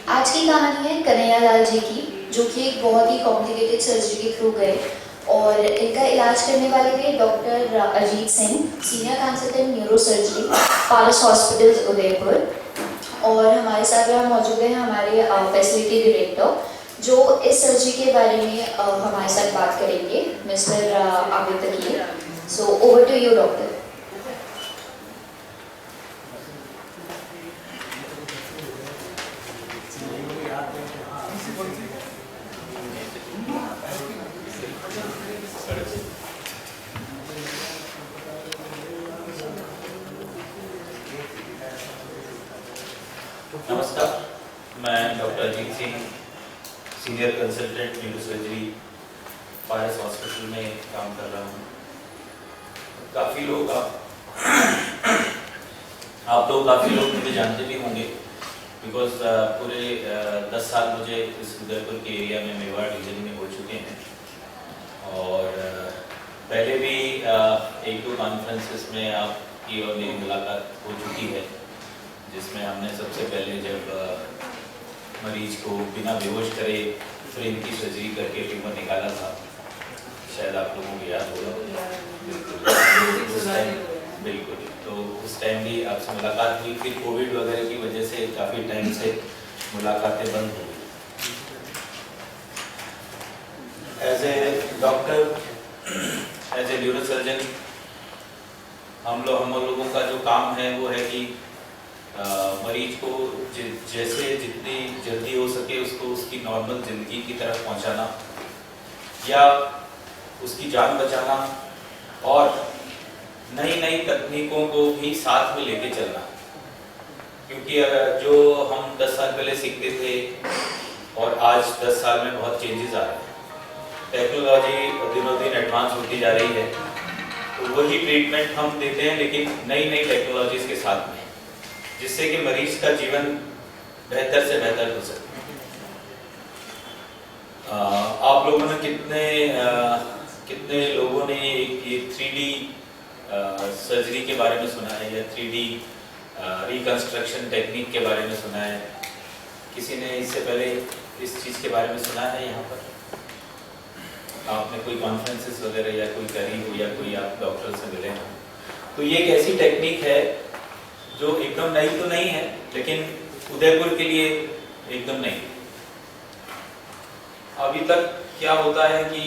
आज की कहानी है कन्हैया लाल जी की, जो कि एक बहुत ही कॉम्प्लिकेटेड सर्जरी के थ्रू गए और इनका इलाज करने वाले थे doctor Ajit Singh, senior consultant neuro surgery, Paras hospital Udaipur. और हमारे साथ यहाँ मौजूद है हमारे फैसिलिटी डायरेक्टर, जो इस सर्जरी के बारे में हमारे साथ बात करेंगे, mister Abid Taqir. So over to you doctor. नमस्कार, मैं doctor Ajit Singh, senior consultant neuro surgery, Paras hospital में काम कर रहा हूँ। काफ़ी लोग आप लोग काफ़ी लोग मुझे जानते भी होंगे, बिकॉज पूरे 10 साल मुझे इस उदयपुर के एरिया में मेवाड़ रीजन में हो चुके हैं। और पहले भी एक दो कॉन्फ्रेंसेस में आपकी और मेरी मुलाकात हो चुकी है, जिसमें हमने सबसे पहले जब मरीज को बिना बेहोश करे ब्रेन की सर्जरी करके ट्यूमर निकाला था, शायद आप लोगों को याद होगा। बिल्कुल, तो उस टाइम भी आपसे मुलाकात हुई। फिर कोविड वगैरह की वजह से काफ़ी टाइम से मुलाकातें बंद हो गई। As a doctor, as a neurosurgeon, हम लोगों का जो काम है वो है कि मरीज को जैसे जितनी जल्दी हो सके उसको उसकी नॉर्मल ज़िंदगी की तरफ पहुंचाना या उसकी जान बचाना, और नई नई तकनीकों को भी साथ में लेके चलना। क्योंकि अगर जो हम 10 साल पहले सीखते थे और आज 10 साल में बहुत चेंजेस आ रहे हैं, टेक्नोलॉजी दिनों दिन एडवांस होती जा रही है, तो वही ट्रीटमेंट हम देते हैं लेकिन नई नई टेक्नोलॉजीज के साथ में, जिससे कि मरीज का जीवन बेहतर से बेहतर हो सके। आप लोगों ने कितने लोगों ने ये 3D सर्जरी के बारे में सुना है, या 3D रिकंस्ट्रक्शन टेक्निक के बारे में सुना है? किसी ने इससे पहले इस चीज़ के बारे में सुना है? यहाँ पर आपने कोई कॉन्फ्रेंसेस वगैरह या कोई करी हो, या कोई आप डॉक्टर से मिले हो? तो ये एक ऐसी टेक्निक है जो एकदम नई तो नहीं है, लेकिन उदयपुर के लिए एकदम नई। अभी तक क्या होता है कि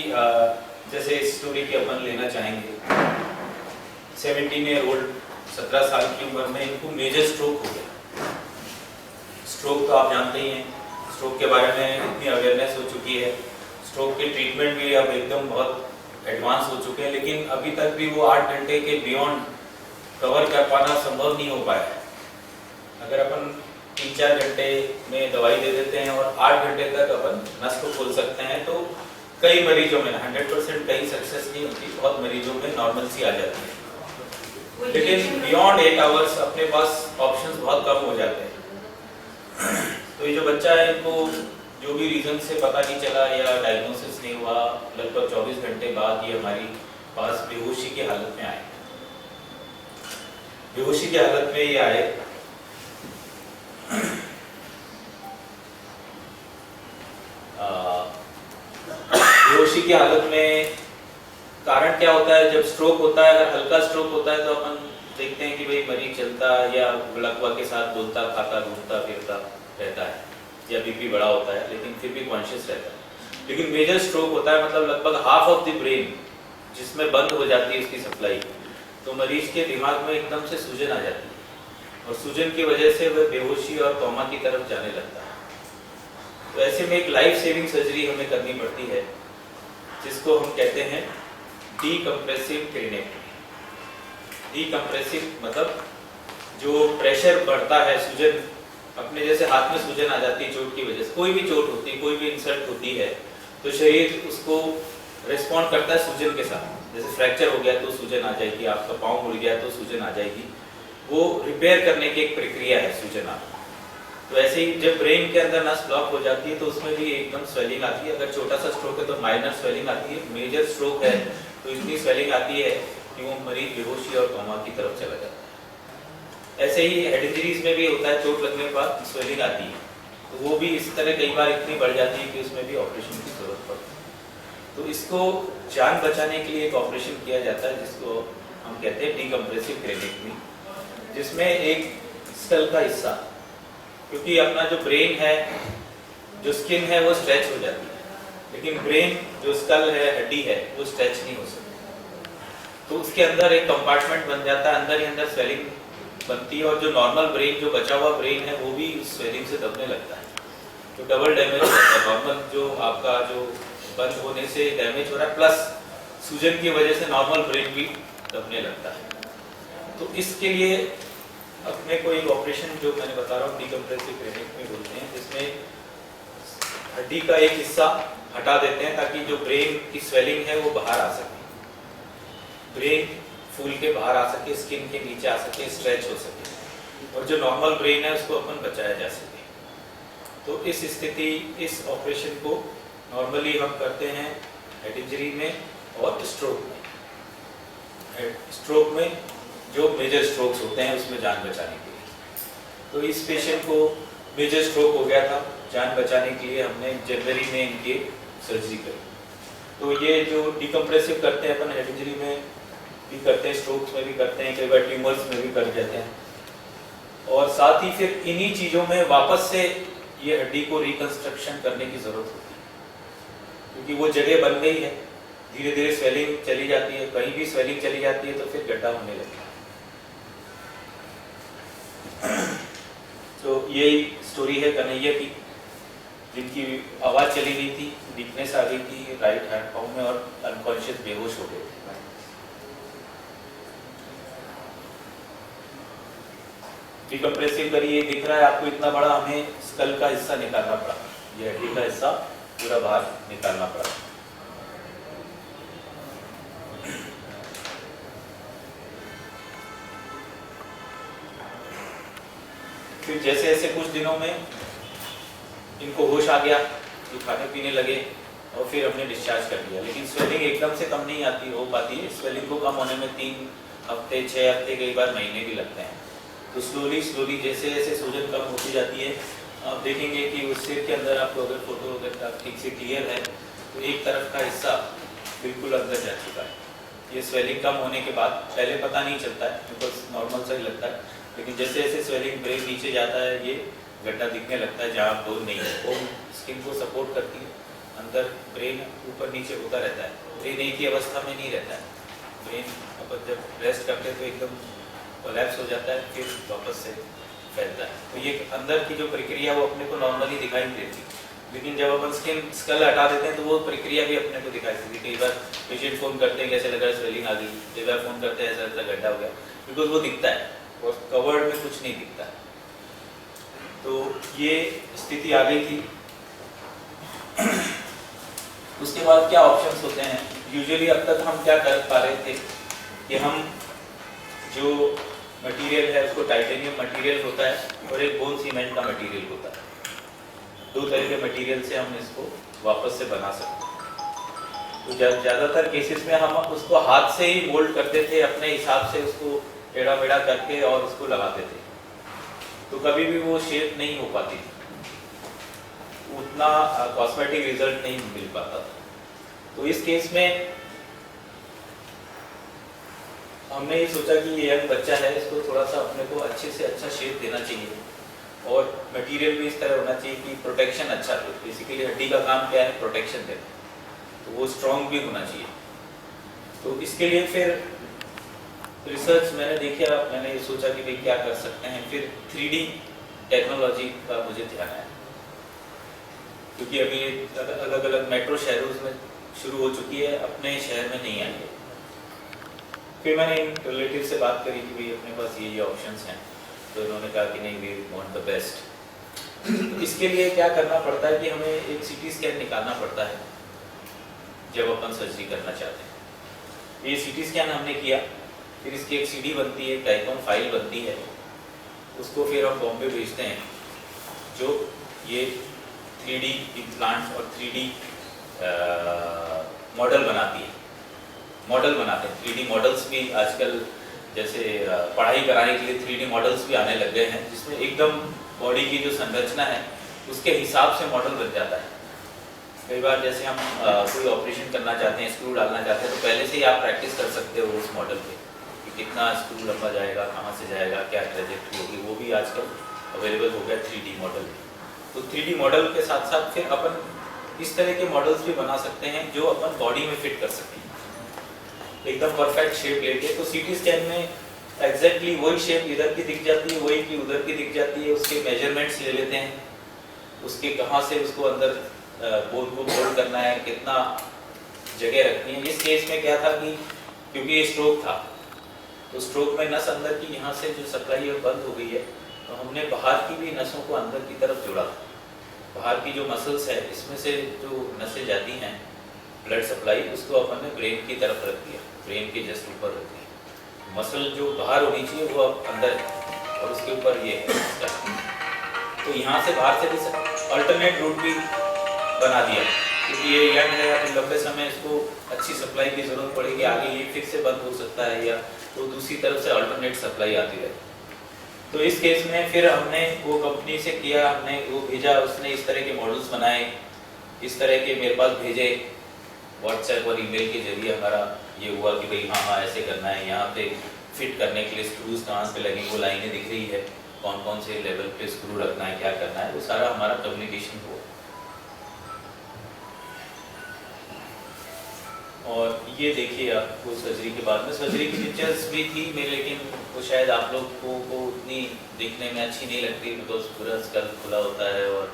जैसे स्टोरी की अपन लेना चाहेंगे, 17 ईयर ओल्ड, 17 साल की उम्र में इनको मेजर स्ट्रोक हो गया। स्ट्रोक तो आप जानते ही हैं, स्ट्रोक के बारे में इतनी अवेयरनेस हो चुकी है, स्ट्रोक के ट्रीटमेंट भी अब एकदम बहुत एडवांस हो चुके हैं, लेकिन अभी तक भी वो 8 घंटे के बियॉन्ड कवर कर पाना संभव नहीं हो पाया। अगर अपन 3-4 घंटे में दवाई दे देते हैं और 8 घंटे तक अपन नस को खोल सकते हैं, तो कई मरीजों में 100% कहीं सक्सेस नहीं होती, बहुत मरीजों में नॉर्मलसी आ जाती है। लेकिन बियॉन्ड 8 आवर्स अपने पास ऑप्शंस बहुत कम हो जाते हैं। तो ये जो बच्चा है, इनको जो भी रीजन से पता नहीं चला या डायग्नोसिस नहीं हुआ, लगभग 24 घंटे बाद ये हमारी पास बेहोशी की हालत में आए। बेहोशी की हालत में ये आए। बेहोशी की हालत में कारण क्या होता है? जब स्ट्रोक होता है, अगर हल्का स्ट्रोक होता है तो अपन देखते हैं कि भाई मरीज चलता या लकवा के साथ बोलता, खाता, घूमता फिरता रहता है, या बीपी बड़ा होता है, लेकिन फिर भी कॉन्शियस रहता है। लेकिन मेजर स्ट्रोक होता है, मतलब लगभग हाफ ऑफ द ब्रेन जिसमें बंद हो जाती है उसकी सप्लाई, तो मरीज के दिमाग में एकदम से सूजन आ जाती है, और सूजन की वजह से वह बेहोशी और कोमा की तरफ जाने लगता है। तो ऐसे में एक लाइफ सेविंग सर्जरी हमें करनी पड़ती है, जिसको हम कहते हैं डीकम्प्रेसिव क्रेनेक्टमी। डीकम्प्रेसिव मतलब जो प्रेशर बढ़ता है, सूजन अपने जैसे हाथ में सूजन आ जाती है चोट की वजह से, कोई भी चोट होती है, कोई भी इंसल्ट होती है, तो शरीर उसको रिस्पॉन्ड करता है सूजन के साथ। जैसे फ्रैक्चर हो गया तो सूजन आ जाएगी, आपका पाँव मुड़ गया तो सूजन आ जाएगी, वो रिपेयर करने की एक प्रक्रिया है सूजन आना। तो ऐसे ही जब ब्रेन के अंदर नस ब्लॉक हो जाती है तो उसमें भी एकदम स्वेलिंग आती है। अगर छोटा सा स्ट्रोक है तो माइनर स्वेलिंग आती है, मेजर स्ट्रोक है तो इतनी स्वेलिंग आती है कि वो मरीज बेहोशी और कोमा की तरफ चला जाता है। ऐसे ही हेड इंजरीज में भी होता है, चोट लगने के बाद स्वेलिंग आती है, तो वो भी इस तरह कई बार इतनी बढ़ जाती है कि उसमें भी ऑपरेशन की जरूरत पड़ती है। तो इसको जान बचाने के लिए एक ऑपरेशन किया जाता है जिसको हम कहते हैं डीकम्प्रेसिव क्रेनेक्टमी, जिसमें एक स्कल का हिस्सा, क्योंकि अपना जो ब्रेन है, जो स्किन है वो स्ट्रेच हो जाती है, लेकिन ब्रेन जो स्कल है, हड्डी है, वो स्ट्रेच नहीं हो सकती। तो उसके अंदर एक कंपार्टमेंट बन जाता है, अंदर ही अंदर स्वेलिंग बनती है, और जो नॉर्मल ब्रेन, जो बचा हुआ ब्रेन है, वो भी उस स्वेलिंग से दबने लगता है। तो डबल डैमेज होता है। नॉर्मल जो आपका जो बंद होने से डैमेज हो रहा है, प्लस सूजन की वजह से नॉर्मल ब्रेन भी दबने लगता है। तो इसके लिए अपने को एक ऑपरेशन जो मैंने बता रहा हूँ डीकम्प्रेसिव क्रेनेक्टमी बोलते हैं, जिसमें हड्डी का एक हिस्सा हटा देते हैं ताकि जो ब्रेन की स्वेलिंग है वो बाहर आ सके, ब्रेन फूल के बाहर आ सके, स्किन के नीचे आ सके, स्ट्रेच हो सके, और जो नॉर्मल ब्रेन है उसको अपन बचाया जा सके। तो इस स्थिति, इस ऑपरेशन को नॉर्मली हम करते हैं हेड इंजरी में और स्ट्रोक में। स्ट्रोक में जो मेजर स्ट्रोक्स होते हैं उसमें जान बचाने के लिए। तो इस पेशेंट को मेजर स्ट्रोक हो गया था, जान बचाने के लिए हमने जनवरी में इनकी सर्जरी करी। तो ये जो डीकम्प्रेसिव करते हैं अपन हेड इंजरी में भी करते हैं, स्ट्रोक्स में भी करते हैं, कई बार ट्यूमर्स में भी कर जाते हैं, और साथ ही फिर इन्हीं चीज़ों में वापस से ये हड्डी को रिकंस्ट्रक्शन करने की ज़रूरत होती है, क्योंकि वो जगह बन गई है, धीरे धीरे स्वेलिंग चली जाती है, कहीं भी स्वेलिंग चली जाती है तो फिर गड्ढा होने लगता है। तो यही स्टोरी है कन्हैया की, जिनकी आवाज़ चली गई थी, वीकनेस आ गई थी राइट हैंड पाँव में, और अनकॉन्शियस बेहोश हो गए थे। डीकम्प्रेसिव करिए, दिख रहा है आपको इतना बड़ा, हमें स्कल का हिस्सा निकालना पड़ा, ये हड्डी का हिस्सा पूरा बाहर निकालना पड़ा। फिर जैसे जैसे कुछ दिनों में इनको होश आ गया, तो खाने पीने लगे, और फिर हमने डिस्चार्ज कर दिया। लेकिन स्वेलिंग एकदम से कम नहीं हो पाती है। स्वेलिंग को कम होने में 3 हफ्ते, 6 हफ्ते, कई बार महीने भी लगते हैं। तो स्लोली जैसे जैसे सूजन कम होती जाती है, आप देखेंगे कि उस सिर के अंदर आपको अगर फोटो अगर ठीक से क्लियर है तो एक तरफ का हिस्सा बिल्कुल अंदर जा चुका है। ये स्वेलिंग कम होने के बाद पहले पता नहीं चलता है, बिकॉज नॉर्मल सा ही लगता है, लेकिन जैसे जैसे स्वेलिंग ब्रेन नीचे जाता है ये गड्ढा दिखने लगता है जहाँ बोन नहीं है। बोन स्किन को सपोर्ट करती है, अंदर ब्रेन ऊपर नीचे होता रहता है, ब्रेन एक ही अवस्था में नहीं रहता है। ब्रेन अपन जब रेस्ट करते हैं तो एकदम कोलैप्स हो जाता है, फिर वापस से फैलता है। तो ये अंदर की जो प्रक्रिया वो अपने को नॉर्मली दिखाई नहीं देती, लेकिन जब अपन स्कल हटा देते हैं तो वो प्रक्रिया भी अपने को दिखाई देती है। कई बार पेशेंट फ़ोन करते हैं कैसे लगा, स्वेलिंग आ गई, कई बार फ़ोन करते हैं ऐसा ऐसा गड्ढा हो गया, बिकॉज वो दिखता है, और कवर्ड में कुछ नहीं दिखता है। तो ये स्थिति आ गई थी। उसके बाद क्या ऑप्शंस होते हैं? यूजुअली अब तक हम क्या कर पा रहे थे कि हम जो मटेरियल है उसको टाइटेनियम मटेरियल होता है और एक बोन सीमेंट का मटेरियल होता है, 2 तरह के मटेरियल से हम इसको वापस से बना सकते हैं। तो ज़्यादातर केसेस में हम उसको हाथ से ही मोल्ड करते थे, अपने हिसाब से उसको टेढ़ा मेढ़ा करके और उसको लगाते थे, तो कभी भी वो शेप नहीं हो पाती थी, उतना कॉस्मेटिक रिजल्ट नहीं मिल पाता था। तो इस केस में हमने ये सोचा कि ये यंग बच्चा है, इसको थोड़ा सा अपने को अच्छे से अच्छा शेप देना चाहिए, और मटेरियल भी इस तरह होना चाहिए कि प्रोटेक्शन अच्छा हो। बेसिकली हड्डी का काम क्या है? प्रोटेक्शन देना, तो वो स्ट्रॉन्ग भी होना चाहिए। तो इसके लिए फिर रिसर्च मैंने देखा, मैंने ये सोचा कि भाई क्या कर सकते हैं। फिर 3D टेक्नोलॉजी का मुझे ध्यान आया, क्योंकि अभी अलग अलग मेट्रो शहरों में शुरू हो चुकी है, अपने शहर में नहीं आई है। फिर मैंने इन रिलेटिव से बात करी कि भाई अपने पास ये ऑप्शंस हैं, तो इन्होंने कहा कि नहीं, वी वांट द बेस्ट। इसके लिए क्या करना पड़ता है कि हमें एक CT स्कैन निकालना पड़ता है जब अपन सर्जरी करना चाहते हैं। ये CT स्कैन हमने किया, फिर इसकी एक CD बनती है, टाइकॉन फाइल बनती है, उसको फिर हम बॉम्बे भेजते हैं, जो ये 3D इम्प्लांट और 3D मॉडल बनाती है, मॉडल बनाते हैं। 3D मॉडल्स भी आजकल जैसे पढ़ाई कराने के लिए 3D मॉडल्स भी आने लग गए हैं, जिसमें एकदम बॉडी की जो संरचना है उसके हिसाब से मॉडल बन जाता है। कई बार जैसे हम कोई ऑपरेशन करना चाहते हैं, स्क्रू डालना चाहते हैं, तो पहले से ही आप प्रैक्टिस कर सकते हो उस मॉडल पे कि कितना स्क्रू लंबा जाएगा, कहाँ से जाएगा, क्या ट्रेजेक्ट्री होगी। वो भी आजकल अवेलेबल हो गया 3D मॉडल। तो 3D मॉडल के साथ साथ फिर अपन इस तरह के मॉडल्स भी बना सकते हैं जो अपन बॉडी में फिट कर सकें, एकदम परफेक्ट शेप लेके। तो सीटी स्कैन में एग्जैक्टली वही शेप इधर की दिख जाती है, वही की उधर की दिख जाती है। उसके मेजरमेंट्स ले लेते हैं, उसके कहाँ से उसको अंदर बोन को होल्ड करना है, कितना जगह रखनी है। इस केस में क्या था कि क्योंकि ये स्ट्रोक था, तो स्ट्रोक में नस अंदर की यहाँ से जो सप्लाई है बंद हो गई है, तो हमने बाहर की भी नसों को अंदर की तरफ जोड़ा। बाहर की जो मसल्स है, इसमें से जो नसें जाती हैं ब्लड सप्लाई, उसको अपन ने ब्रेन की तरफ रख दिया, ब्रेन के जस्ट ऊपर रख दिया। मसल जो बाहर होनी चाहिए वो अब अंदर है, और उसके ऊपर ये है। तो यहाँ से बाहर से भी अल्टरनेट रूट भी बना दिया, क्योंकि ये यंग है, अभी लंबे समय इसको अच्छी सप्लाई की ज़रूरत पड़ेगी, आगे ये फिक्स से बंद हो सकता है या तो दूसरी तरफ से अल्टरनेट सप्लाई आती रहे। तो इस केस में फिर हमने वो कंपनी से किया, हमने वो भेजा, उसने इस तरह के मॉडल्स बनाए, इस तरह के मेरे पास भेजे व्हाट्सएप और ईमेल के जरिए। हमारा ये हुआ कि भाई हाँ ऐसे करना है, यहाँ पे फिट करने के लिए स्क्रूज कहाँ पे लगे, वो लाइनें दिख रही है, कौन कौन से लेवल पे स्क्रू रखना है, क्या करना है, वो सारा हमारा कम्युनिकेशन हुआ। और ये देखिए आपको सर्जरी के बाद में, सर्जरी की पिक्चर्स भी थी मेरे, लेकिन वो शायद आप लोगों को उतनी देखने में अच्छी नहीं लगती, बिकॉज पूरा स्कल खुला होता है और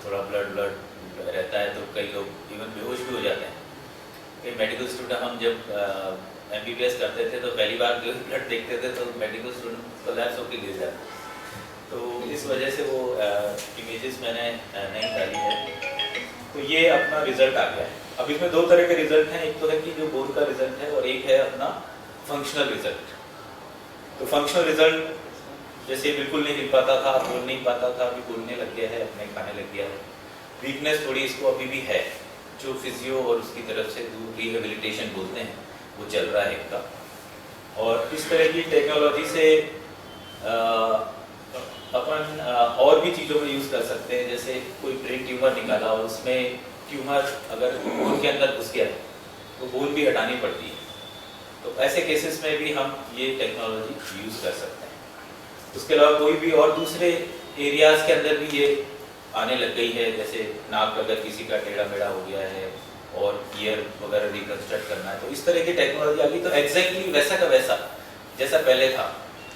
थोड़ा ब्लड रहता है, तो कई लोग इवन बेहोश भी हो जाते हैं। कई मेडिकल स्टूडेंट, हम जब MBBS करते थे तो पहली बार ब्लड देखते थे तो मेडिकल स्टूडेंट कोलैप्स होकर गिर जाते, तो इस वजह से वो इमेजेस मैंने नहीं डाली है। तो ये अपना रिजल्ट आ गया है। अब इसमें दो तरह के रिजल्ट हैं, एक तो है कि जो बोन का रिजल्ट है और एक है अपना फंक्शनल रिजल्ट। तो फंक्शनल रिजल्ट जैसे बिल्कुल नहीं हिल पाता था, बोल नहीं पाता था, अभी बोलने लग गया है, अपने खाने लग गया है। वीकनेस थोड़ी इसको अभी भी है, जो फिजियो और उसकी तरफ से रिहेबिलिटेशन बोलते हैं वो चल रहा है इनका। और इस तरह की टेक्नोलॉजी से अपन और भी चीज़ों में यूज़ कर सकते हैं। जैसे कोई ब्रेन ट्यूमर निकाला और उसमें ट्यूमर अगर बोन के अंदर घुस गया तो बोन भी हटानी पड़ती है, तो ऐसे केसेस में भी हम ये टेक्नोलॉजी यूज़ कर सकते हैं। उसके अलावा कोई भी और दूसरे एरियाज़ के अंदर भी ये आने लग गई है, जैसे नाक अगर किसी का टेढ़ा मेढ़ा हो गया है और ईयर वगैरह रिकंस्ट्रक्ट करना है, तो इस तरह की टेक्नोलॉजी आ गई। तो एग्जैक्टली वैसा का वैसा जैसा पहले था,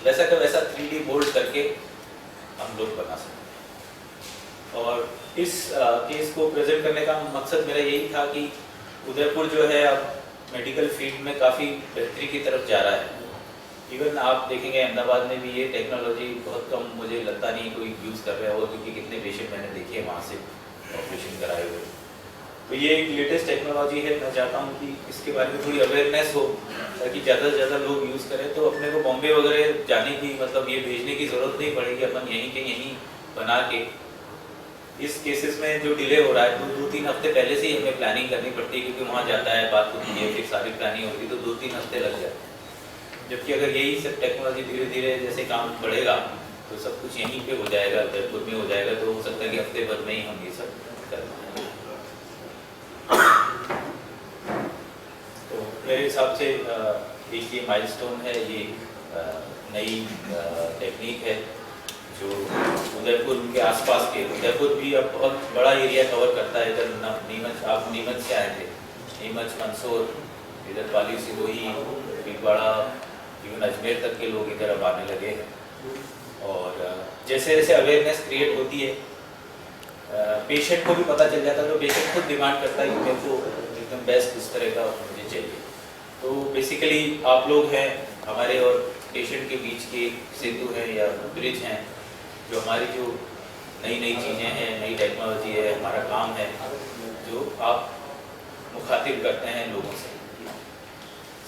वैसा का वैसा 3D मोल्ड करके हम लोग बना सकते हैं। और इस केस को प्रेजेंट करने का मकसद मेरा यही था कि उदयपुर जो है अब मेडिकल फील्ड में काफ़ी बेहतरी की तरफ जा रहा है। इवन आप देखेंगे अहमदाबाद में भी ये टेक्नोलॉजी बहुत कम, मुझे लगता नहीं कोई यूज़ कर रहा होगा, क्योंकि कितने पेशेंट मैंने देखे वहाँ से ऑपरेशन कराए हुए। तो ये एक लेटेस्ट टेक्नोलॉजी है। मैं चाहता हूँ कि इसके बारे में थोड़ी अवेयरनेस हो, ताकि ज़्यादा से ज़्यादा लोग यूज़ करें। तो अपने को बॉम्बे वगैरह जाने की, मतलब ये भेजने की ज़रूरत नहीं पड़ेगी, अपन यहीं के यहीं बना के। इस केसेस में जो डिले हो रहा है, तो 2-3 हफ्ते पहले से ही हमें प्लानिंग करनी पड़ती है, क्योंकि वहाँ जाता है, बात होती है, फिर सारी प्लानिंग होती है, तो 2-3 हफ्ते लग जाते हैं। जबकि अगर यही सब टेक्नोलॉजी धीरे धीरे जैसे काम बढ़ेगा तो सब कुछ यहीं पे हो जाएगा, जयपुर में हो जाएगा, तो हो सकता है कि हफ्ते भर में ही हम ये सब कर पाएंगे। तो मेरे हिसाब से एक ये माइलस्टोन है, ये नई टेक्निक है जो उदयपुर के आसपास के, उदयपुर भी अब बहुत बड़ा एरिया कवर करता है। इधर नीमच, आप नीमच से आए थे, नीमच, मंदसौर, इधर पाली, सिरोही, भीलवाड़ा, इवन अजमेर तक के लोग इधर अब आने लगे हैं। और जैसे जैसे अवेयरनेस क्रिएट होती है, पेशेंट को भी पता चल जाता है, तो पेशेंट खुद डिमांड करता है कि मेरे को एकदम बेस्ट इस तरह का मुझे चाहिए। तो बेसिकली आप लोग हैं हमारे और पेशेंट के बीच के सेतु हैं या ब्रिज हैं, जो हमारी जो नई नई चीज़ें हैं, नई टेक्नोलॉजी है, हमारा काम है, जो आप मुखातिब करते हैं लोगों से।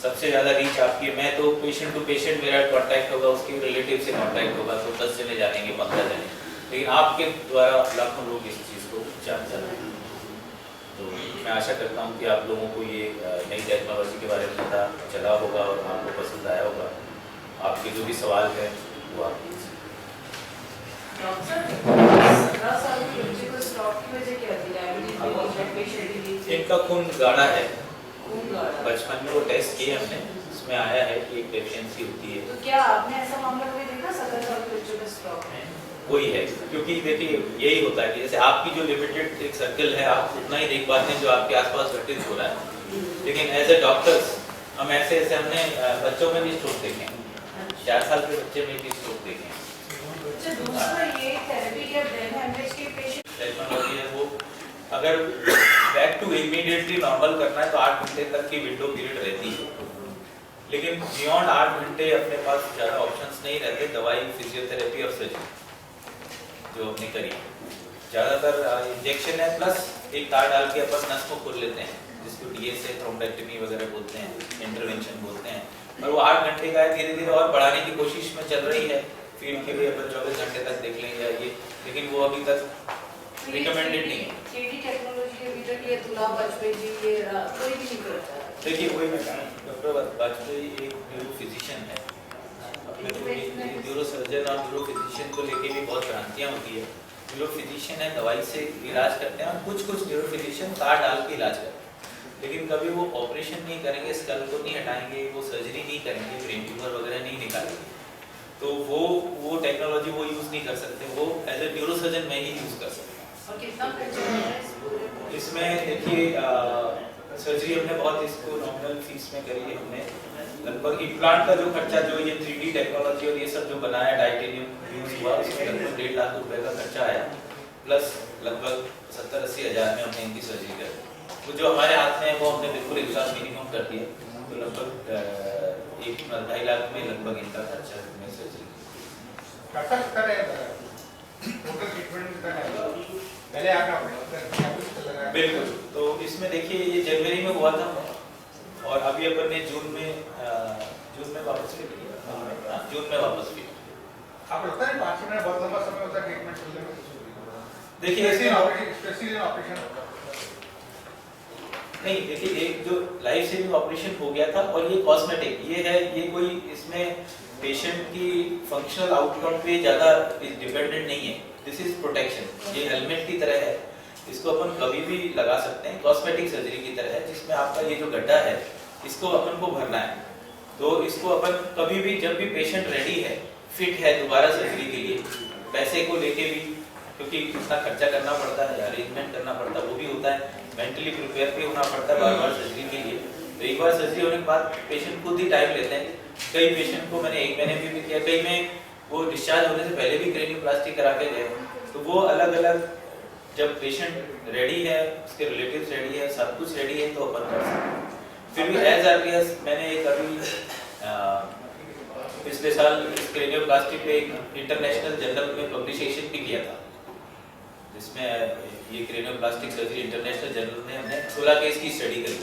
सबसे ज़्यादा रीच आपकी है। मैं तो पेशेंट टू पेशेंट मेरा कांटेक्ट होगा, उसके रिलेटिव से कांटेक्ट होगा, तो 10 जने जानेंगे, 15 जने, लेकिन आपके द्वारा लाखों लोग इस चीज़ को जान जाते हैं। तो मैं आशा करता हूँ कि आप लोगों को ये नई टेक्नोलॉजी के बारे में पता चला होगा और आपको पसंद आया होगा। आपके जो भी सवाल हैं वो आप डॉक्टर 17 साल के बच्चे को स्ट्रोक की वजह क्या थी? डायबिटीज, पेशेंट इनका खून गाढ़ा है। खून गाढ़ा। बचपन में वो टेस्ट किए हमने, उसमें आया है कि एक डेफिशिएंसी होती है। तो क्या आपने ऐसा मामला कभी देखा 17 साल के बच्चों में स्ट्रोक है? कोई है, क्योंकि देखिए यही होता है कि जैसे आपकी जो लिमिटेड एक सर्कल है, आप उतना ही देख पाते हैं जो आपके आसपास घटित हो रहा है। लेकिन एज ए डॉक्टर्स हम ऐसे हमने बच्चों में भी स्ट्रोक देखे हैं, 4 साल के बच्चे में भी स्ट्रोक देखे हैं। अच्छा, दूसरा ये थेरेपी या ब्रेन हेमरेज के पेशेंट टेक्नोलॉजी है वो, अगर बैक टू इमीडिएटली नॉर्मल करना है तो 8 घंटे तक की विंडो पीरियड रहती है, लेकिन बियॉन्ड 8 घंटे अपने पास ज़्यादा ऑप्शंस नहीं रहते। दवाई, फिजियोथेरेपी और सर्जरी जो हमने करी, ज़्यादातर इंजेक्शन है प्लस एक तार डाल के अपन नस को खोल लेते हैं, जिसको डीएसए थ्रोम्बेक्टमी वगैरह बोलते हैं, इंटरवेंशन बोलते हैं। और वो 8 घंटे का है, धीरे धीरे और बढ़ाने की कोशिश में चल रही है। फील्ड के लिए अपन 24 घंटे तक देख लेंगे ये, लेकिन वो अभी तक रिकमेंडेड नहीं है। 3D टेक्नोलॉजी के भीतर ये तुला वाजपेयी जी ये कोई भी नहीं करता है। देखिए वही मैं कहा, डॉक्टर वाजपेयी एक न्यूरो फिजिशियन है, अपने को न्यूरो सर्जन और न्यूरो फिजिशियन को लेके भी बहुत भ्रांतियाँ होती है। न्यूरो फिजिशियन है, दवाई से इलाज करते हैं, और कुछ न्यूरो फिजिशियन तार डाल के इलाज करते हैं, लेकिन कभी वो ऑपरेशन नहीं करेंगे, स्कल को नहीं हटाएंगे, वो सर्जरी नहीं करेंगे, ब्रेन ट्यूमर वगैरह नहीं निकालेंगे। तो वो टेक्नोलॉजी वो यूज़ नहीं कर सकते, वो एज ए न्यूरो सर्जन में ही यूज़ कर सकते हैं। और कितना खर्चा है इस पूरे में? इसमें देखिए सर्जरी हमने बहुत इसको नॉमिनल फीस में करी है हमने। लगभग इम्प्लांट का जो खर्चा, जो ये 3D टेक्नोलॉजी और ये सब जो बनाया, टाइटेनियम यूज हुआ, उसमें लगभग 1.5 लाख रुपए का खर्चा आया, प्लस लगभग 70-80 हज़ार में हमने इनकी सर्जरी करी। तो जो हमारे हाथ में है वो हमने बिल्कुल 1 लाख मिनिमम कर दिया, तो लगभग 1-2.5 लाख में लगभग इनका खर्चा है सर्जरी। पहले आना बिल्कुल, तो इसमें देखिए ये जनवरी में हुआ था, और अभी अपन ने जून में वापस फिट किया। जून में वापस फिट किया। आप लगता है 5 महीने बहुत लंबा समय होता है ट्रीटमेंट चलने में? देखिए स्पेशली ऑपरेशन नहीं, देखिए एक जो लाइफ सेविंग ऑपरेशन हो गया था, और ये कॉस्मेटिक ये है, ये कोई इसमें पेशेंट की फंक्शनल आउटकम पे ज़्यादा डिपेंडेंट नहीं है। दिस इज प्रोटेक्शन, ये हेलमेट की तरह है, इसको अपन कभी भी लगा सकते हैं। कॉस्मेटिक सर्जरी की तरह है, जिसमें आपका ये जो गड्ढा है इसको अपन को भरना है, तो इसको अपन कभी भी, जब भी पेशेंट रेडी है, फिट है दोबारा सर्जरी के लिए, पैसे को लेके भी, क्योंकि इतना खर्चा करना पड़ता है, अरेंजमेंट करना पड़ता है, वो भी होता है, मेंटली प्रिपेयर भी होना पड़ता है बार-बार सर्जरी के लिए। तो एक बार सर्जरी होने के बाद पेशेंट खुद ही टाइम लेते हैं। कई पेशेंट को मैंने 1 महीने में भी किया, कई में वो डिस्चार्ज होने से पहले भी क्रेनियोप्लास्टी करा के गए। तो वो अलग-अलग, जब पेशेंट रेडी है, उसके रिलेटिव्स रेडी है, सब कुछ रेडी है, तो अपन कर सकते हैं। फिर भी एज अर्ली एज मैंने एक अभी पिछले साल क्रेनियोप्लास्टी पे एक इंटरनेशनल जर्नल में पब्लिकेशन भी किया था, जिसमें ये क्रेनियोप्लास्टिक सर्जरी इंटरनेशनल जर्नल में हमने 16 केस की स्टडी करी।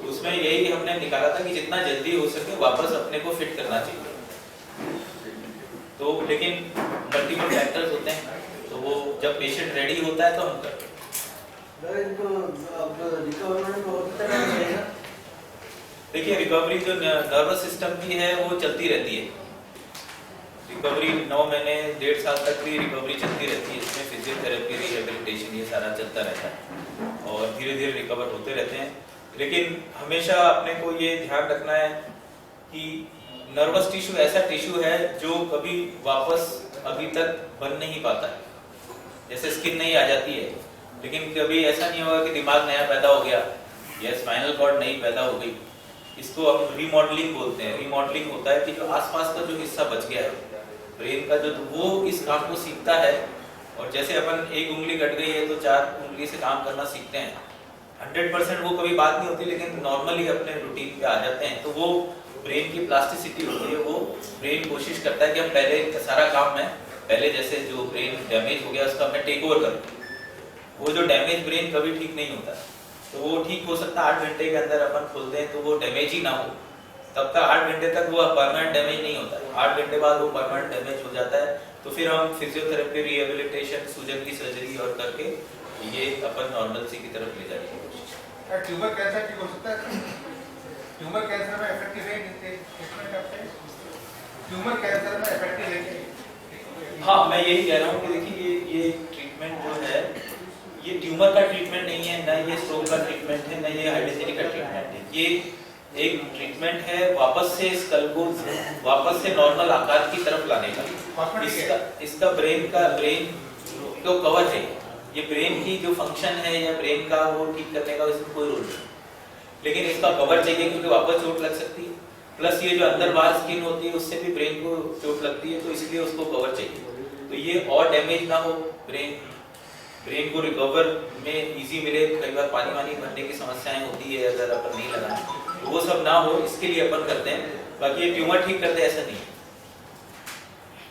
उसमें यही हमने निकाला था कि जितना जल्दी हो सके वापस अपने को फिट करना चाहिए। तो लेकिन मल्टीपल फैक्टर्स होते हैं, तो वो जब पेशेंट रेडी होता है तो हम करते हैं। देखिए रिकवरी जो नर्वस सिस्टम की है वो चलती रहती है। रिकवरी 9 महीने 1.5 साल तक भी रिकवरी चलती रहती है। इसमें फिजियोथेरेपी, रिहेबिलिटेशन ये सारा चलता रहता है, और धीरे धीरे रिकवर होते रहते हैं। लेकिन हमेशा अपने को ये ध्यान रखना है कि नर्वस टिश्यू ऐसा टिश्यू है जो कभी वापस अभी तक बन नहीं पाता है। जैसे स्किन नहीं आ जाती है, लेकिन कभी ऐसा नहीं होगा कि दिमाग नया पैदा हो गया या स्पाइनल कॉर्ड नई पैदा हो गई। इसको हम रीमॉडलिंग बोलते हैं। रीमॉडलिंग होता है कि जो आसपास का जो हिस्सा बच गया है ब्रेन का, जो वो इस काम को सीखता है। और जैसे अपन एक उंगली कट गई है तो 4 उंगली से काम करना सीखते हैं। 100% वो कभी बात नहीं होती, लेकिन नॉर्मली अपने रूटीन पे आ जाते हैं। तो वो ब्रेन की प्लास्टिसिटी होती है। वो ब्रेन कोशिश करता है कि हम पहले सारा काम में पहले जैसे जो ब्रेन डैमेज हो गया उसका मैं टेक ओवर करूँ। वो जो डैमेज ब्रेन कभी ठीक नहीं होता, तो वो ठीक हो सकता है 8 घंटे के अंदर अपन खोलते हैं तो वो डैमेज ही ना हो, तब तक 8 घंटे तक वो परमानेंट डैमेज नहीं होता है। 8 घंटे बाद वो परमानेंट डैमेज हो जाता है। तो फिर हम फिजियोथेरेपी, रिहेबिलिटेशन, सूजन की सर्जरी और करके ये अपन नॉर्मलसी की तरफ ले जाने की कोशिश। ट्यूमर कैंसर ठीक हो सकता है? ट्यूमर कैंसर में इफेक्टिव है ट्रीटमेंट आपके? ट्यूमर कैंसर में इफेक्टिव है? हाँ, मैं यही कह रहा हूँ कि देखिए ये ट्रीटमेंट जो है ये ट्यूमर का ट्रीटमेंट नहीं है, ना ये स्ट्रोक का ट्रीटमेंट है, ना ये हार्ट डिजीज का ट्रीटमेंट है। ये एक ट्रीटमेंट है वापस से स्कल को वापस से नॉर्मल आकार की तरफ लाने का। इसका ब्रेन को कवर है। ये ब्रेन की जो फंक्शन है या ब्रेन का वो ठीक करने का इसमें कोई रोल नहीं, लेकिन इसका कवर चाहिए क्योंकि वापस चोट लग सकती है। प्लस ये जो अंदर बाहर स्किन होती है उससे भी ब्रेन को चोट लगती है, तो इसलिए उसको कवर चाहिए। तो ये और डैमेज ना हो, ब्रेन को रिकवर में इजी मिले। कई बार पानी वानी भरने की समस्याएं होती है अगर अपन नहीं लगाएं, तो वो सब ना हो इसके लिए अपन करते हैं। बाकी ये ट्यूमर ठीक करते ऐसा नहीं है।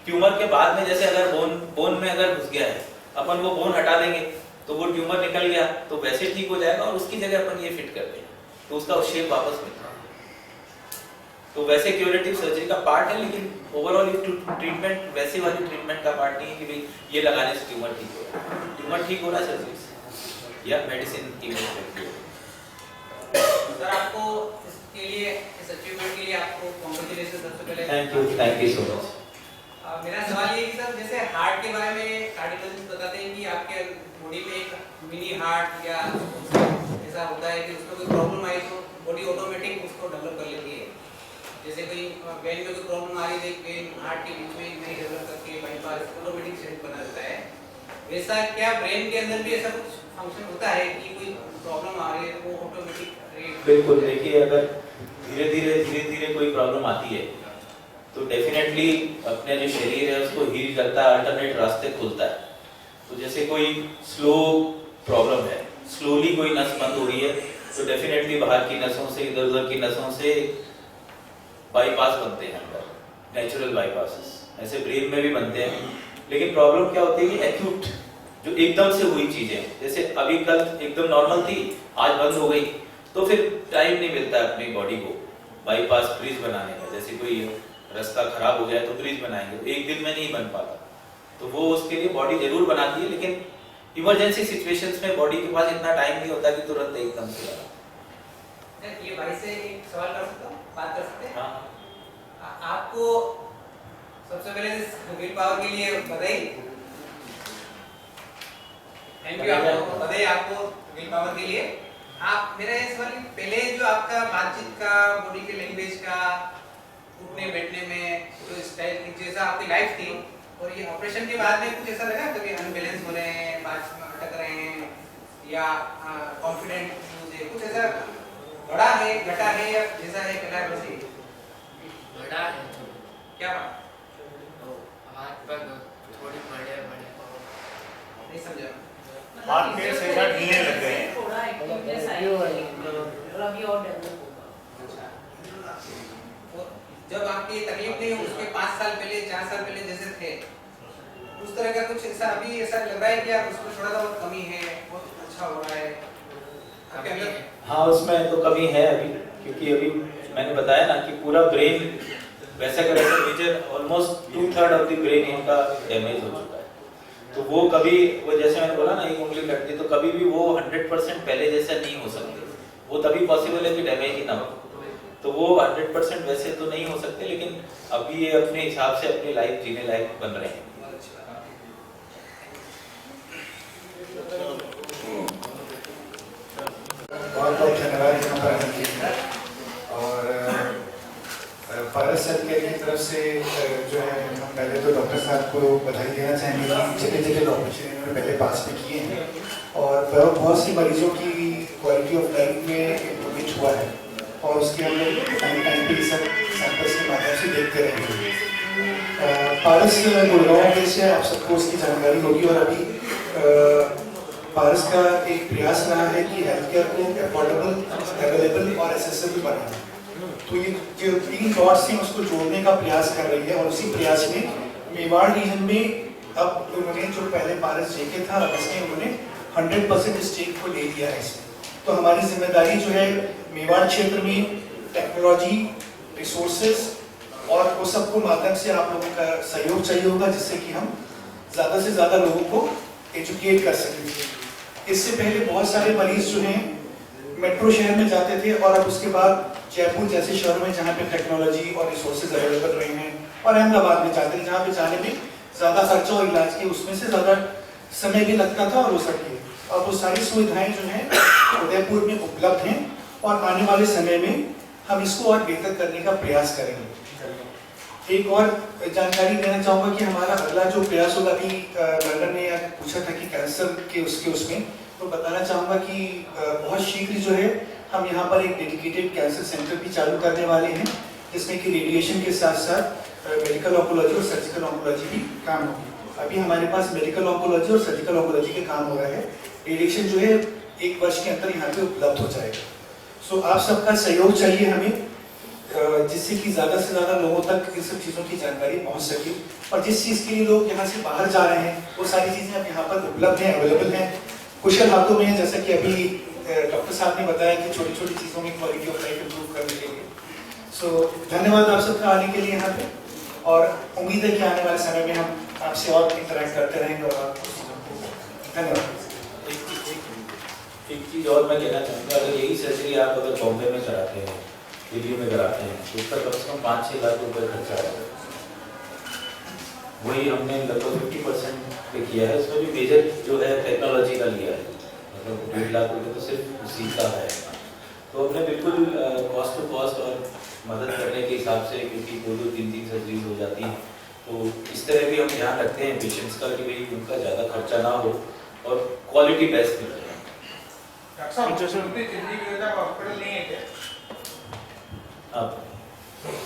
ट्यूमर के बाद में जैसे अगर बोन में अगर घुस गया है, अपन वो बोन हटा देंगे तो वो ट्यूमर निकल गया तो वैसे ठीक हो जाएगा, और उसकी जगह अपन ये फिट करते हैं तो उसका शेप वापस मिलता है। तो वैसे क्यूरेटिव सर्जरी का पार्ट है, लेकिन ओवरऑल ट्रीटमेंट वैसे वाली ट्रीटमेंट का पार्ट नहीं है कि भाई ये लगाने से ट्यूमर ठीक हो रहा है। ट्यूमर ठीक हो रहा है सर्जरी से या मेडिसिन की मदद से। सर आपको इसके लिए, इस अचीवमेंट के लिए आपको कांग्रेचुलेशन सबसे पहले। Thank you so much. मेरा सवाल ये है कि सर जैसे हार्ट के बारे में कार्डियोलॉजिस्ट बताते हैं कि आपके बॉडी में एक मिनी हार्ट या ऐसा होता है कि उसमें कोई प्रॉब्लम आई तो बॉडी ऑटोमेटिक उसको डेवलप कर लेती है। जैसे कोई वेन में कोई प्रॉब्लम आ रही है, वेन हार्ट के बीच में नहीं डेवलप करके बाईपास ऑटोमेटिक सेट बना देता है। वैसा क्या ब्रेन के अंदर भी ऐसा कुछ फंक्शन होता है कि कोई प्रॉब्लम आ रही है तो वो ऑटोमेटिक? बिल्कुल, देखिए अगर धीरे धीरे कोई प्रॉब्लम आती है तो डेफिनेटली अपने जो शरीर है उसको हील करता है, अल्टरनेट रास्ते खोलता है। तो जैसे कोई स्लो प्रॉब्लम है, स्लोली कोई नस बंद हो रही है तो डेफिनेटली बाहर की नसों से, इधर-उधर की नसों से बाईपास बनते हैं अंदर, नेचुरल बाईपासेस ऐसे ब्रेन में भी बनते हैं। लेकिन प्रॉब्लम क्या होती है कि एक्यूट जो एकदम से हुई चीजें, जैसे अभी कल एकदम नॉर्मल थी आज बंद हो गई, तो फिर टाइम नहीं मिलता अपनी बॉडी को बाईपास ब्रिज बनाने का। जैसे कोई रास्ता खराब हो गया तो ब्रिज बनाएंगे, तो एक दिन में नहीं बन पाता, तो वो उसके लिए बॉडी जरूर बनाती है। लेकिन इमरजेंसी सिचुएशंस में बॉडी के पास इतना टाइम नहीं होता कि तुरंत एकदम से लगा। ये भाई से एक सवाल कर सकता हूँ, बात कर सकते हैं? हाँ, आपको सबसे पहले विल पावर के लिए बधाई। थैंक यू, आपको बधाई आपको विल पावर के लिए। आप मेरा ये सवाल पहले जो आपका बातचीत का, बॉडी के लैंग्वेज का, उठने बैठने में जो स्टाइल की जैसा आपकी लाइफ थी, और ये ऑपरेशन के बाद में कुछ ऐसा लगा कभी अनबैलेंस हो रहे हैं, बात में अटक रहे हैं, या कॉन्फिडेंट है, कुछ ऐसा बड़ा है, घटा है, या जैसा है पहला वैसे बड़ा है? क्या बात? तो हाथ पर थोड़ी बड़े नहीं समझा। हाथ में से ऐसा ढीलने लग गए हैं। थोड़ा एक्टिवनेस आई है और अभी और डेवलप होगा। और जब आपकी तकलीफ नहीं हो उसके 5 साल पहले, 4 साल पहले जैसे थे, उस तरह का कुछ ऐसा अभी ऐसा लग रहा है कि यार उसमें थोड़ा सा बहुत कमी है, बहुत अच्छा हो रहा है आपके अंदर? हाँ, उसमें तो कमी है अभी, क्योंकि अभी मैंने बताया ना कि पूरा ब्रेन वैसा का वैसा major almost 2/3 of the brain इनका डैमेज हो चुका है। तो वो कभी वो जैसे मैंने बोला ना एक उंगली कट दी, तो कभी भी वो 100% पहले जैसा नहीं हो सकते। वो तभी पॉसिबल है कि डैमेज ही ना हो, तो वो 100% वैसे तो नहीं हो सकते, लेकिन अभी ये अपने हिसाब से अपनी लाइफ जीने लायक बन रहे हैं। बहुत बहुत धन्यवाद यहाँ पर आने के लिए। और पारस सर की तरफ से जो है हम पहले तो डॉक्टर साहब को बधाई देना चाहेंगे कि जगह जगह ऑपरेशन इन्होंने पहले पास में किए हैं और बहुत सी मरीजों की क्वालिटी ऑफ लाइफ में इम्प्रूवमेंट हुआ है, और उसके हम लोग टाइम पे सब सैंपल्स के माध्यम से देखते रहेंगे। पारस गुड़गांव से आप सबको उसकी जानकारी होगी, और अभी पारस का एक प्रयास रहा है कि हेल्थ केयर को अफोर्डेबल, अवेलेबल और एक्सेसिबल बनाना। तो ये जो 3 डॉट्स हैं उसको जोड़ने का प्रयास कर रही है, और उसी प्रयास में मेवाड़ रीजन में अब उन्होंने जो पहले पारस जेके था, अब इसमें उन्होंने 100% स्टेक को ले लिया है इसमें। तो हमारी जिम्मेदारी जो है मेवाड़ क्षेत्र में टेक्नोलॉजी, रिसोर्सेज और वो सबको माध्यम से आप लोगों का सहयोग चाहिए होगा, जिससे कि हम ज़्यादा से ज़्यादा लोगों को एजुकेट कर सकें। इससे पहले बहुत सारे मरीज जो हैं मेट्रो शहर में जाते थे, और अब उसके बाद जयपुर जैसे शहरों में जहाँ पे टेक्नोलॉजी और रिसोर्सेज अवेलेबल रहे हैं, और अहमदाबाद में जाते हैं जहाँ पे जाने में ज़्यादा खर्चा हो इलाज के, उसमें से ज़्यादा समय भी लगता था और हो सकती है। अब वो सारी सुविधाएं जो हैं उदयपुर में उपलब्ध हैं और आने वाले समय में हम इसको और बेहतर करने का प्रयास करेंगे। एक और जानकारी देना चाहूँगा कि हमारा अगला जो प्रयास होगा, अभी लंदन ने पूछा था कि कैंसर के उसमें, तो बताना चाहूँगा कि बहुत शीघ्र जो है हम यहाँ पर एक डेडिकेटेड कैंसर सेंटर भी चालू करने वाले हैं, जिसमें कि रेडिएशन के साथ साथ मेडिकल ऑन्कोलॉजी और सर्जिकल ऑन्कोलॉजी भी काम होगी। अभी हमारे पास मेडिकल ऑन्कोलॉजी और सर्जिकल ऑन्कोलॉजी के काम हो रहा है। रेडिएशन जो है 1 वर्ष के अंदर यहाँ पे उपलब्ध हो जाएगा। सो आप सबका सहयोग चाहिए हमें, जिससे कि ज़्यादा से ज़्यादा लोगों तक इन सब चीज़ों की जानकारी पहुँच सके, और जिस चीज़ के लिए लोग यहाँ से बाहर जा रहे हैं वो सारी चीज़ें अब यहाँ पर उपलब्ध हैं, अवेलेबल हैं, कुशल हाथों में है। जैसा कि अभी डॉक्टर साहब ने बताया कि छोटी छोटी चीज़ों में क्वालिटी ऑफ लाइफ इम्प्रूव करने के लिए। सो धन्यवाद आप सबका आने के लिए यहाँ पे, और उम्मीद है कि आने वाले समय में हम आपसे और इंटरेक्ट करते रहेंगे और आपको चीज़ों को धन्यवाद। एक चीज़ और मैं कहना चाहूँगा, अगर यही सर्जरी आप अगर बॉम्बे में कराते हैं, दिल्ली में कराते हैं, तो उसका कम से कम 5-6 लाख रुपये खर्चा है। वही हमने लगभग 50% पे किया है। इसमें भी मेजर जो है टेक्नोलॉजी का लिया है, मतलब 1.5 लाख रुपये तो सिर्फ उसी का है। तो हमने बिल्कुल कॉस्ट टू कॉस्ट और मदद करने के हिसाब से, क्योंकि 2-3 सर्जरीज हो जाती हैं, तो इस तरह भी हम ध्यान रखते हैं पेशेंट्स का कि भाई उनका ज़्यादा खर्चा ना हो और क्वालिटी बेस्ट मिल जाए। डॉक्टर साहब, मुख्यमंत्री चिरंजीवी योजना का हॉस्पिटल नहीं है क्या? अब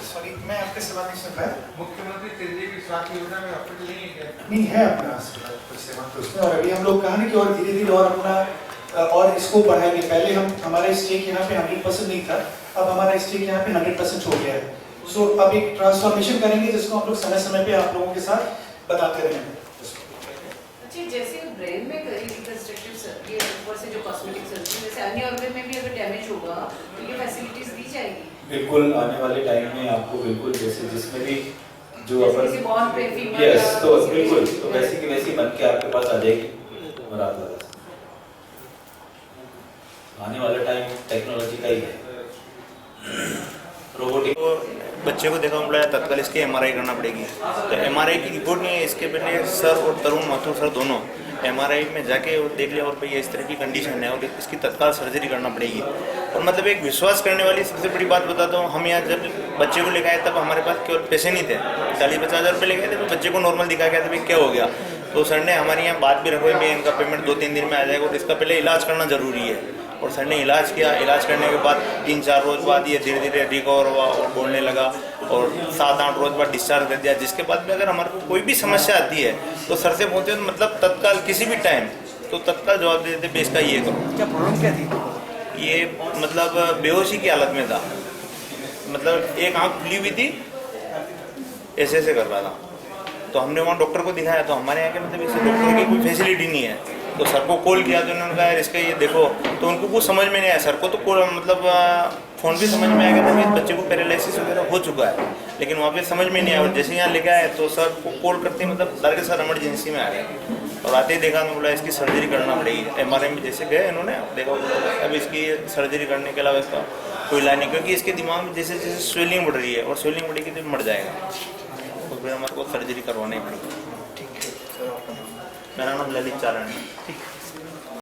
सॉरी, मैं आपके सवाल नहीं सुन पाया। मुख्यमंत्री चिरंजीवी स्वास्थ्य योजना में हॉस्पिटल नहीं है क्या? नहीं है अपना अस्पताल, कुछ सेवा तो उसमें, और अभी हम लोग कहा ना कि और धीरे धीरे और अपना और इसको बढ़ाएंगे। पहले हम हमारा स्टेक यहाँ पे 100% नहीं था, अब हमारा स्टेक यहाँ पे 100% हो गया है। सो अब एक ट्रांसफॉर्मेशन करेंगे, जिसको हम लोग समय समय पे आप लोगों के साथ बताते रहेंगे। अच्छा, जैसे ब्रेन में करी रिकंस्ट्रक्टिव सर्जरी ऊपर से जो कॉस्मेटिक सर्जरी, वैसे अन्य ऑर्गन में भी अगर डैमेज होगा तो ये फैसिलिटीज दी जाएगी? बिल्कुल, आने वाले टाइम में आपको बिल्कुल जैसे जिसमें भी जो अपन बॉर्न पे फीमेल, यस, तो बिल्कुल तो वैसी की वैसी बन के आपके पास आ जाएगी और आप लगा सकते। आने वाला टाइम टेक्नोलॉजी का ही है, रोबोटिक। बच्चे को देखा पड़ा तत्काल इसकी एमआरआई करना पड़ेगी, तो एमआरआई की रिपोर्ट नहीं है। इसके पहले सर और तरुण माथुर सर दोनों एमआरआई में जाके और देख लिया और भैया इस तरह की कंडीशन है और इसकी तत्काल सर्जरी करना पड़ेगी। और मतलब एक विश्वास करने वाली सबसे बड़ी बात बताता हूँ, हम यहाँ जब बच्चे को लेकर आए तब हमारे पास केवल पैसे नहीं थे, 40-50 हज़ार रुपये लेके आए थे, तो बच्चे को नॉर्मल दिखा गया था भाई क्या हो गया। तो सर ने हमारे यहाँ बात भी रखवाई, मैं इनका पेमेंट 2-3 दिन में आ जाएगा और इसका पहले इलाज करना ज़रूरी है। और सर ने इलाज किया, इलाज करने के बाद 3-4 रोज़ बाद ये धीरे धीरे रिकवर हुआ और बोलने लगा, और 7-8 रोज़ बाद डिस्चार्ज कर दिया। जिसके बाद में अगर हमारे को कोई भी समस्या आती है तो सर से पहुँचे तो मतलब तत्काल किसी भी टाइम तो तत्काल जवाब दे देते बेस का ये करो। क्या प्रॉब्लम क्या थी? ये मतलब बेहोशी की हालत में था, मतलब एक आँख खुली हुई थी, ऐसे ऐसे कर रहा था। तो हमने वहाँ डॉक्टर को दिखाया, तो हमारे यहाँ के मतलब ऐसे डॉक्टर की कोई फैसिलिटी नहीं है। तो सर को कॉल किया तो उन्होंने कहा यार इसका ये देखो, तो उनको कुछ समझ में नहीं आया। सर को तो मतलब फ़ोन भी समझ में आ गया था कि बच्चे को पैरालिसिस वगैरह हो चुका है, लेकिन वहाँ पे समझ में नहीं आया। और जैसे यहाँ लेके आए तो सर को कॉल करते मतलब डायरेक्ट सर इमरजेंसी में आ गए, और आते ही देखा तो बोला इसकी सर्जरी करना पड़ेगी। एमआरआई में जैसे गए इन्होंने देखा, अब इसकी सर्जरी करने के अलावा इसका कोई इलाज नहीं, क्योंकि इसके दिमाग में जैसे जैसे स्वेलिंग बढ़ रही है और स्वेलिंग बढ़ेगी तो मर जाएगा, तो फिर हमारे को सर्जरी करवानी पड़ेगी। ठीक है सर, आपका नाम? मेरा नाम ललित चारण है। ठीक है।